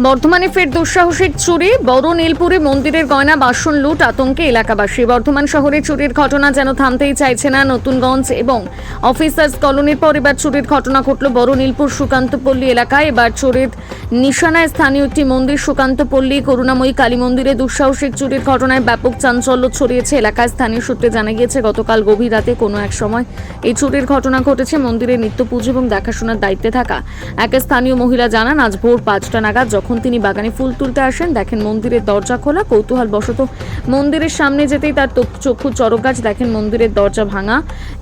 বর্ধমানে ফের দুঃসাহসিক চুরি। বড় নীলপুরে মন্দিরের গয়না বাসন লুট, আতঙ্কে এলাকাবাসী। বর্ধমান শহরে চুরির ঘটনা যেন থামতেই চাইছে না। নতুনগঞ্জ এবং অফিসার্স কলোনির পর এবার চুরির ঘটনা ঘটল বড় নীলপুর সুকান্তপল্লী এলাকায়। এবার চোরের নিশানায় স্থানীয় একটি মন্দির সুকান্তপল্লী করুণাময়ী কালী মন্দিরে দুঃসাহসিক চুরির ঘটনায় ব্যাপক চাঞ্চল্য ছড়িয়েছে এলাকায়। স্থানীয় সূত্রে জানা গিয়েছে গতকাল গভীর রাতে কোনো এক সময় এই চুরির ঘটনা ঘটেছে। মন্দিরের নিত্য পুজো এবং দেখাশোনার দায়িত্বে থাকা এক স্থানীয় মহিলা জানান, আজ ভোর 5টা নাগাদ যখন তিনি বাগানে ফুল তুলতে আসেন, দেখেন মন্দিরের দরজা খোলা। কৌতূহল বশত মন্দিরের সামনে যেতেই তার চক্ষু চড়ক গাছ। দেখেন মন্দিরের দরজা ভাঙা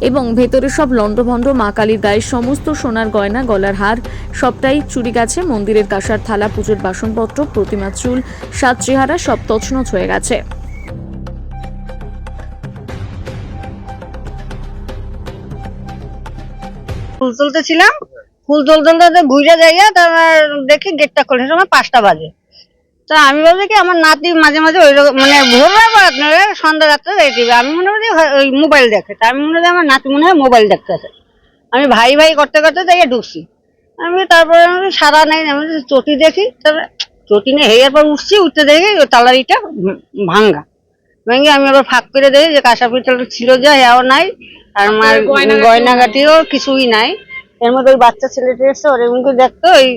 এবং ভেতরে সব লণ্ডভণ্ড। মা কালীর গায়ের সমস্ত সোনার গয়না, গলার হার সবটাই চুরি গেছে। মন্দিরের কাঁসার থালা, পুজোর বাসনপত্র, প্রতিমা, চুল, সাত চেহারা সব তছনছ হয়ে গেছে। ফুল তুলতেছিলাম, ফুল তুলতে ঘুরে যাইয়া তারপর দেখি গেটটা খোলে, সময় 5টা বাজে। তা আমি বলছি কি আমার নাতি মাঝে মাঝে ওই মানে ভোরবেলা পড়াত না, সন্ধ্যা রাত্রে দেখবে। আমি মনে করি ওই মোবাইল দেখে, তা আমি মনে করি আমার নাতি মনে হয় মোবাইল দেখতেছে। আমি ভাই ভাই করতে করতে যাইয়া ঢুকছি। আমি তারপরে সারা নাই, আমি চটি দেখি, তারপরে চটি নেই, হেয়ার পর উঠতে দেখি ওই তালারিটা ভাঙ্গা। ভেঙে আমি আবার ফাঁক করে দেখি যে কাঁসা পিতল ছিল, যা হেয়াও নাই, আর আমার গয়নাগাটিও কিছুই নাই। এর মধ্যে ওই বাচ্চা ছেলেটা এসছে, ওর এমনকি দেখতো ওই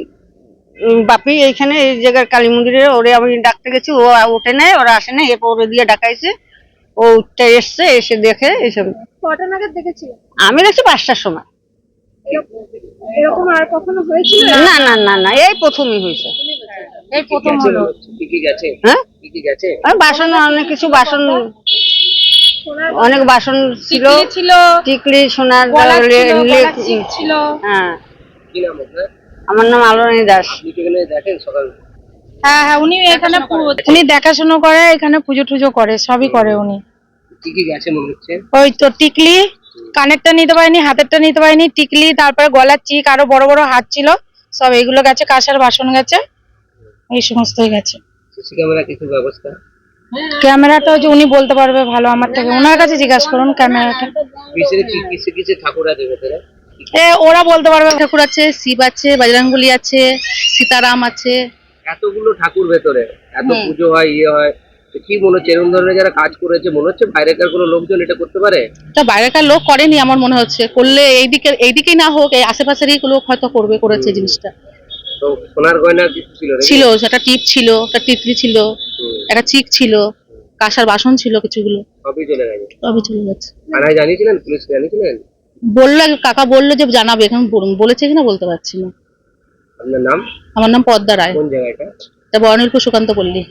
বাপি এইখানে এই জায়গার কালী মন্দিরে ওরে আমি ডাকতে গেছি, ও ওঠে নাই, ওরা আসে নাই। এরপর ওরে দিয়ে ডাকাইছে, ও উঠতে এসছে, এসে দেখে এইসব। কটা নাগাদ দেখেছিল? আমি দেখছি 5টার সময়। এরকম আর কখনো হয়েছিল? না না না না, এই প্রথমই হয়েছে, এই প্রথম হলো। হ্যাঁ, আর বাসন অনেক কিছু, বাসন অনেক বাসন ছিল, টিকলি, সোনার ছিল। হ্যাঁ, আমার নাম আলোরানী দাস। হ্যাঁ হ্যাঁ, উনি এখানে উনি দেখাশোনা করে, এখানে পুজো টুজো করে, সবই করে উনি। ওই তো টিকলি, কানেরটা নিতে পারিনি, হাতেরটা নিতে পারিনি, টিকলি, তারপরে গলার চিক, আরো বড় বড় হাত ছিল, সব এইগুলো গেছে। কাঁসার বাসন গেছে, এই সমস্তই গেছে। ক্যামেরাটা যে উনি বলতে পারবে ভালো আমার থেকে, ওনার কাছে জিজ্ঞাসা করুন ক্যামেরাটা। ওরা বলতে পারবে। ঠাকুর আছে, শিব আছে, বজরংবলী আছে, সীতারাম আছে। এতগুলো ঠাকুর ভেতরে এত পুজো হয়, ইয়ে হয়, কি মনে হচ্ছে এরকম ধরনের যারা কাজ করেছে, মনে হচ্ছে বাইরেকার কোনো লোকজন এটা করতে পারে? তা বাইরেকার লোক করেনি আমার মনে হচ্ছে, করলে এইদিকেই না হোক, এই আশেপাশেরই লোক হয়তো করেছে জিনিসটা। তো সোনার গয়না ছিল? ছিল, সেটা টিপ ছিল, একটা টিকলি ছিল, একটা চিক ছিল, কাঁসার বাসন ছিল কিছুগুলো। সবই চলে গেছে? সবই চলে গেছে। থানায় জানিয়েছিলেন? পুলিশ জানিয়েছিলেন? বললো, কাকা বললো যে জানাবে, এখন বলেছে কিনা বলতে পারছি না। আপনার নাম? আমার নাম পদ্মা রায়। কোন জায়গাটা? তা বর্ণিলপুর সুকান্তপল্লী।